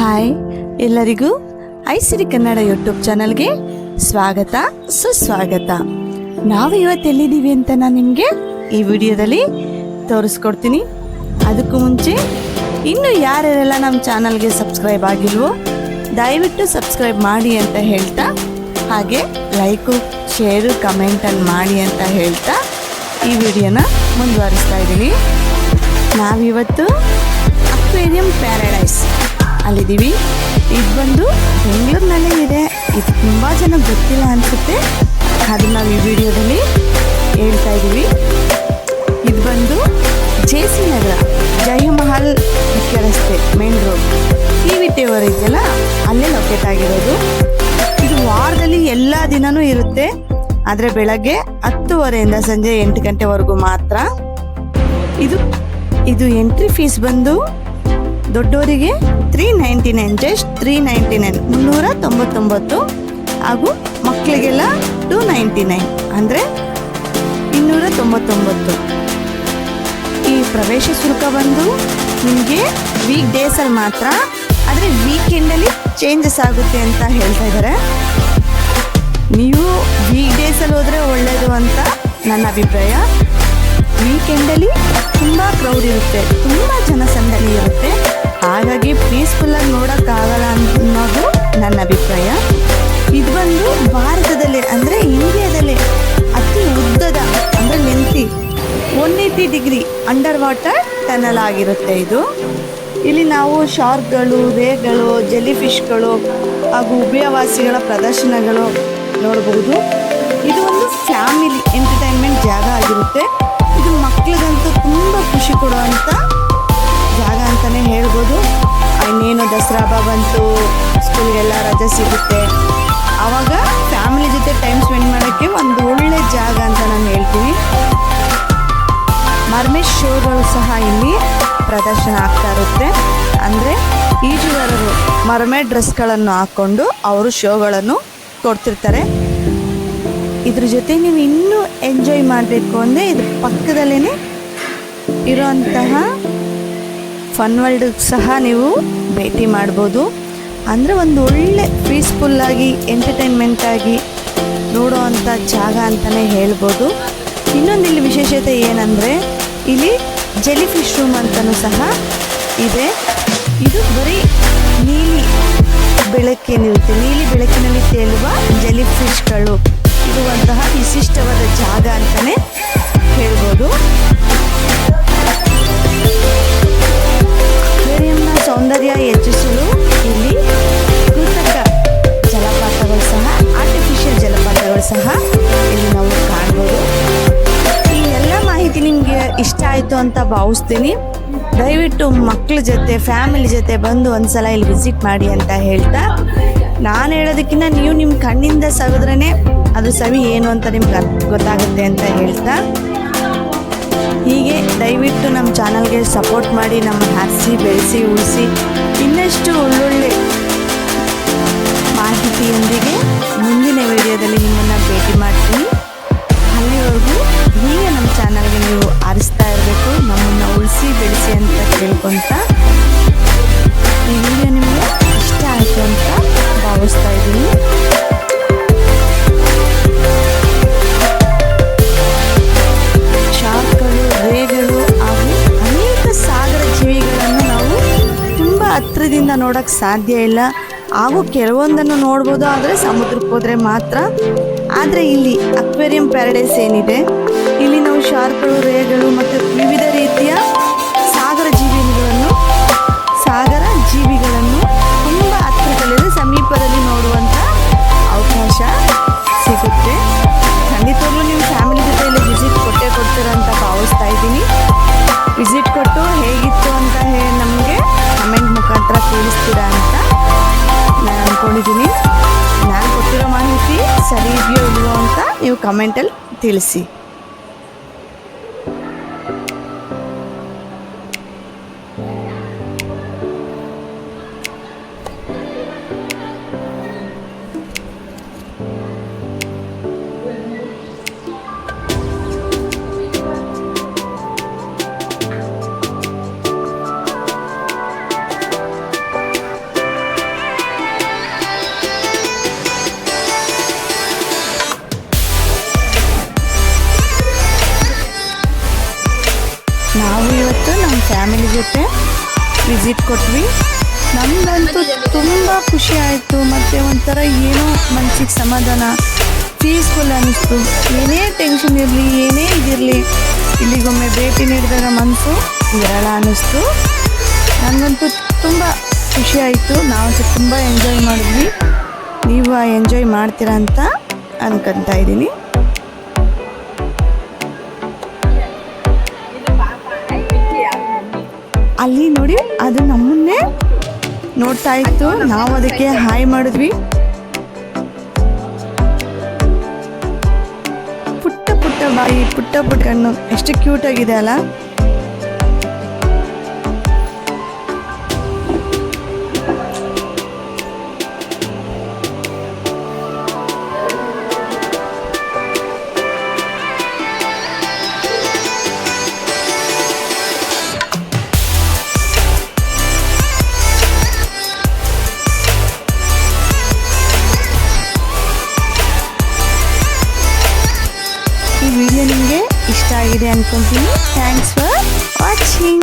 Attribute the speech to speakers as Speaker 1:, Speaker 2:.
Speaker 1: Hi, ಎಲ್ಲರಿಗೂ ಐಸಿರಿ Kannada YouTube ಚಾನಲ್ಗೆ ಸ್ವಾಗತ ಸುಸ್ವಾಗತ. ನಾವು ಇವತ್ತು ಎಲ್ಲಿದ್ದೀವಿ ಅಂತ ನಾನು ನಿಮಗೆ ಈ ವಿಡಿಯೋದಲ್ಲಿ ತೋರಿಸ್ಕೊಡ್ತೀನಿ. ಅದಕ್ಕೂ ಮುಂಚೆ ಇನ್ನೂ ಯಾರ್ಯಾರೆಲ್ಲ ನಮ್ಮ ಚಾನಲ್ಗೆ ಸಬ್ಸ್ಕ್ರೈಬ್ ಆಗಿಲ್ವೋ ದಯವಿಟ್ಟು ಸಬ್ಸ್ಕ್ರೈಬ್ ಮಾಡಿ ಅಂತ ಹೇಳ್ತಾ, ಹಾಗೆ ಲೈಕು ಶೇರು ಕಮೆಂಟನ್ನು ಮಾಡಿ ಅಂತ ಹೇಳ್ತಾ ಈ ವಿಡಿಯೋನ ಮುಂದುವರಿಸ್ತಾ ಇದ್ದೀನಿ. ನಾವಿವತ್ತು ಅಕ್ವೇರಿಯಂ ಪ್ಯಾರಡೈಸ್ ಅಲ್ಲಿದ್ದೀವಿ. ಇದು ಬಂದು ಬೆಂಗಳೂರಿನಲ್ಲೇ ಇದೆ. ಇದು ತುಂಬ ಜನ ಗೊತ್ತಿಲ್ಲ ಅನಿಸುತ್ತೆ, ಅದನ್ನು ನಾವು ಈ ವಿಡಿಯೋದಲ್ಲಿ ಹೇಳ್ತಾ ಇದ್ದೀವಿ. ಇದು ಬಂದು JC ನಗರ, ಜಯಮಹಲ್ ಮುಖ್ಯ ರಸ್ತೆ, ಮೇನ್ ರೋಡ್, TV ಟವರ್ ಇದೆಯಲ್ಲ ಅಲ್ಲೇ ಲೊಕೇಟ್ ಆಗಿರೋದು. ಇದು ವಾರದಲ್ಲಿ ಎಲ್ಲ ದಿನವೂ ಇರುತ್ತೆ, ಆದರೆ ಬೆಳಗ್ಗೆ 10:30 ಸಂಜೆ 8 ಗಂಟೆವರೆಗೂ ಮಾತ್ರ. ಇದು ಎಂಟ್ರಿ ಫೀಸ್ ಬಂದು ದೊಡ್ಡವರಿಗೆ 399, ಜಸ್ಟ್ 399, 399, ಹಾಗೂ ಮಕ್ಕಳಿಗೆಲ್ಲ 299, ಅಂದರೆ 299. ಈ ಪ್ರವೇಶ ಶುಲ್ಕ ಬಂದು ನಿಮಗೆ ವೀಕ್ ಡೇಸಲ್ಲಿ ಮಾತ್ರ, ಆದರೆ ವೀಕೆಂಡಲ್ಲಿ ಚೇಂಜಸ್ ಆಗುತ್ತೆ ಅಂತ ಹೇಳ್ತಾ ಇದ್ದಾರೆ. ನೀವು ವೀಕ್ ಡೇಸಲ್ಲಿ ಹೋದರೆ ಒಳ್ಳೆಯದು ಅಂತ ನನ್ನ ಅಭಿಪ್ರಾಯ. ವೀಕೆಂಡಲ್ಲಿ ತುಂಬ ಕ್ರೌಡ್ ಇರುತ್ತೆ, ತುಂಬ ಜನಸಂದಣಿ ಇರುತ್ತೆ, ಹಾಗಾಗಿ ಪೀಸ್ಫುಲ್ಲಾಗಿ ನೋಡೋಕ್ಕಾಗಲ್ಲ ಅನ್ನೋದು ನನ್ನ ಅಭಿಪ್ರಾಯ. ಇದು ಬಂದು ಭಾರತದಲ್ಲೇ ಅಂದರೆ ಇಂಡಿಯಾದಲ್ಲೇ ಅತಿ ಉದ್ದದ ಅಂದರೆ lengthy 180 degree under water tunnel ಆಗಿರುತ್ತೆ ಇದು. ಇಲ್ಲಿ ನಾವು ಶಾರ್ಕ್ಗಳು, ರೇಗಳು, ಜೆಲಿ ಫಿಶ್ಗಳು ಹಾಗೂ ಉಭಯವಾಸಿಗಳ ಪ್ರದರ್ಶನಗಳು ನೋಡಬಹುದು. ಇದು ಒಂದು ಫ್ಯಾಮಿಲಿ ಎಂಟರ್ಟೈನ್ಮೆಂಟ್ ಜಾಗ ಆಗಿರುತ್ತೆ. ಇದು ಮಕ್ಕಳಿಗಂತೂ ತುಂಬ ಖುಷಿ ಕೊಡುವಂಥ ಜಾಗ ಅಂತಲೇ ಹೇಳ್ಬೋದು. ಇನ್ನೇನು ದಸರಾ ಹಬ್ಬ ಬಂತು, ಸ್ಕೂಲ್ಗೆಲ್ಲ ರಜೆ ಸಿಗುತ್ತೆ, ಆವಾಗ ಫ್ಯಾಮಿಲಿ ಜೊತೆ ಟೈಮ್ ಸ್ಪೆಂಡ್ ಮಾಡೋಕ್ಕೆ ಒಂದು ಒಳ್ಳೆ ಜಾಗ ಅಂತ ನಾನು ಹೇಳ್ತೀನಿ. ಮರ್ಮೇಡ್ ಶೋಗಳು ಸಹ ಇಲ್ಲಿ ಪ್ರದರ್ಶನ ಆಗ್ತಾ ಇರುತ್ತೆ. ಅಂದರೆ ಈಜುಗಾರರು ಮರ್ಮೇಡ್ ಡ್ರೆಸ್ಗಳನ್ನು ಹಾಕ್ಕೊಂಡು ಅವರು ಶೋಗಳನ್ನು ಕೊಡ್ತಿರ್ತಾರೆ. ಇದ್ರ ಜೊತೆ ನೀವು ಇನ್ನೂ ಎಂಜಾಯ್ ಮಾಡಬೇಕು ಅಂದರೆ ಇದ್ರ ಪಕ್ಕದಲ್ಲೇ ಇರೋಂತಹ ಫನ್ ವರ್ಲ್ಡ್ ಸಹ ನೀವು ಭೇಟಿ ಮಾಡ್ಬೋದು. ಅಂದರೆ ಒಂದು ಒಳ್ಳೆ ಪೀಸ್ಫುಲ್ಲಾಗಿ ಎಂಟರ್ಟೈನ್ಮೆಂಟಾಗಿ ನೋಡೋವಂಥ ಜಾಗ ಅಂತಲೇ ಹೇಳ್ಬೋದು. ಇನ್ನೊಂದು ಇಲ್ಲಿ ವಿಶೇಷತೆ ಏನಂದರೆ ಇಲ್ಲಿ ಜೆಲಿ ಫಿಶ್ ರೂಮ್ ಅಂತಲೂ ಸಹ ಇದೆ. ಇದು ಬರೀ ನೀಲಿ ಬೆಳಕಿನಲ್ಲಿ ತೇಲುವ ಜೆಲಿ ಫಿಶ್ಗಳು ಇರುವಂತಹ ವಿಶಿಷ್ಟವಾದ ಜಾಗ ಅಂತಲೇ ಹೇಳ್ಬೋದು. ಅಕ್ವೇರಿಯಂನ ಸೌಂದರ್ಯ ಹೆಚ್ಚಿಸಲು ಇಲ್ಲಿ ಕೃತಕ ಜಲಪಾತಗಳು ಸಹ, ಆರ್ಟಿಫಿಷಿಯಲ್ ಜಲಪಾತಗಳು ಸಹ ಇಲ್ಲಿ ನಾವು ಕಾಣ್ಬೋದು. ಈ ಎಲ್ಲ ಮಾಹಿತಿ ನಿಮಗೆ ಇಷ್ಟ ಆಯಿತು ಅಂತ ಭಾವಿಸ್ತೀನಿ. ದಯವಿಟ್ಟು ಮಕ್ಕಳ ಜೊತೆ, ಫ್ಯಾಮಿಲಿ ಜೊತೆ ಬಂದು ಒಂದ್ಸಲ ಇಲ್ಲಿ ವಿಸಿಟ್ ಮಾಡಿ ಅಂತ ಹೇಳ್ತಾ, ನಾನು ಹೇಳೋದಕ್ಕಿಂತ ನೀವು ನಿಮ್ಮ ಕಣ್ಣಿಂದ ಸವಿದ್ರೇ ಅದು ಸವಿ ಏನು ಅಂತ ನಿಮ್ಗೆ ಗೊತ್ತಾಗುತ್ತೆ ಅಂತ ಹೇಳ್ತಾ, ಹೀಗೆ ದಯವಿಟ್ಟು ನಮ್ಮ ಚಾನಲ್ಗೆ ಸಪೋರ್ಟ್ ಮಾಡಿ, ನಮ್ಮ ಹಾರಿಸಿ ಬೆಳೆಸಿ ಉಳಿಸಿ ಇನ್ನಷ್ಟು ಒಳ್ಳೊಳ್ಳೆ ಮಾಹಿತಿಯೊಂದಿಗೆ ಮುಂದಿನ ವಿಡಿಯೋದಲ್ಲಿ ನಿಮ್ಮನ್ನು ಭೇಟಿ ಮಾಡ್ತೀನಿ. ಅಲ್ಲಿವರೆಗೂ ಹೀಗೆ ನಮ್ಮ ಚಾನಲ್ಗೆ ನೀವು ಆರಿಸ್ತಾ ಇರಬೇಕು, ನಮ್ಮನ್ನು ಉಳಿಸಿ ಬೆಳೆಸಿ ಅಂತ ಕೇಳ್ಕೊತ, ಈ ವಿಡಿಯೋ ನಿಮಗೆ ಇಷ್ಟ ಆಯಿತು ಅಂತ ಭಾವಿಸ್ತಾ ಇದ್ದೀನಿ. ಶಾರ್ಕ್ಗಳು, ರೇಗಳು ಹಾಗೂ ಅನೇಕ ಸಾಗರ ಜೀವಿಗಳನ್ನು ನಾವು ತುಂಬ ಹತ್ತಿರದಿಂದ ನೋಡೋಕ್ಕೆ ಸಾಧ್ಯ ಇಲ್ಲ, ಹಾಗೂ ಕೆಲವೊಂದನ್ನು ನೋಡ್ಬೋದು, ಆದರೆ ಸಮುದ್ರಕ್ಕೆ ಹೋದರೆ ಮಾತ್ರ. ಆದರೆ ಇಲ್ಲಿ ಅಕ್ವೇರಿಯಂ ಪ್ಯಾರಡೈಸ್ ಏನಿದೆ, ಇಲ್ಲಿ ನಾವು ಶಾರ್ಕ್ಗಳು, ರೇಗಳು ಮತ್ತು ವಿವಿಧ ರೀತಿಯ ಸಾಗರ ಜೀವಿಗಳನ್ನು ತುಂಬ ಹತ್ತಿರದಲ್ಲಿದೆ, ಸಮೀಪದಲ್ಲಿ ನೋಡುವಂಥ ಅವಕಾಶ ಸಿಗುತ್ತೆ. ಖಂಡಿತವಾಗ್ಲೂ ನೀವು ಫ್ಯಾಮಿಲಿ ಜೊತೆ ಇಲ್ಲಿ ವಿಸಿಟ್ ಕೊಡ್ತೀರಾ ಅಂತ ಭಾವಿಸ್ತಾ ಇದ್ದೀನಿ. ವಿಸಿಟ್ ಕೊಟ್ಟು ಹೇಗಿತ್ತು ಅಂತ ನಮಗೆ ಕಮೆಂಟ್ ಮುಖಾಂತರ ತಿಳಿಸ್ತೀರಾ ಅಂತ ನಾನು ಅಂದ್ಕೊಂಡಿದ್ದೀನಿ. ನಾನು ಕೊಟ್ಟಿರೋ ಮಾಹಿತಿ ಸರಿ ಇದೆಯೋ ಇಲ್ವೋ ಅಂತ ನೀವು ಕಮೆಂಟಲ್ಲಿ ತಿಳಿಸಿ. ಜೊತೆ ವಿಸಿಟ್ ಕೊಟ್ವಿ. ನಮಗಂತೂ ತುಂಬ ಖುಷಿ ಆಯಿತು, ಮತ್ತು ಒಂಥರ ಏನೋ ಮನಸ್ಸಿಗೆ ಸಮಾಧಾನ, ಪೀಸ್ಫುಲ್ ಅನ್ನಿಸ್ತು. ಏನೇ ಟೆನ್ಷನ್ ಇರಲಿ, ಏನೇ ಇದಿರಲಿ, ಇಲ್ಲಿಗೊಮ್ಮೆ ಭೇಟಿ ನೀಡಿದಾಗ ಮನಸ್ಸು ವಿರಳ ಅನ್ನಿಸ್ತು. ನನಗಂತೂ ತುಂಬ ಖುಷಿ ಆಯಿತು. ನಾವು ಸಹ ತುಂಬ ಎಂಜಾಯ್ ಮಾಡಿದ್ವಿ. ನೀವು ಎಂಜಾಯ್ ಮಾಡ್ತೀರಾ ಅಂತ ಅನ್ಕೊತಾ ಇದ್ದೀನಿ. ಅಲ್ಲಿ ನೋಡಿ, ಅದು ನಮ್ಮನ್ನೇ ನೋಡ್ತಾ ಇತ್ತು. ನಾವು ಅದಕ್ಕೆ ಹಾಯ್ ಮಾಡಿದ್ವಿ. ಪುಟ್ಟ ಪುಟ್ಟ ಬಾಯಿ, ಪುಟ್ಟ ಪುಟ್ಟ ಕಣ್ಣು, ಎಷ್ಟು ಕ್ಯೂಟ್ ಆಗಿದೆ ಅಲ್ಲ. ಈ ವಿಡಿಯೋ ನಿಮಗೆ ಇಷ್ಟ ಆಗಿದೆ ಅನ್ಕೊಂತೀನಿ. Thanks for watching.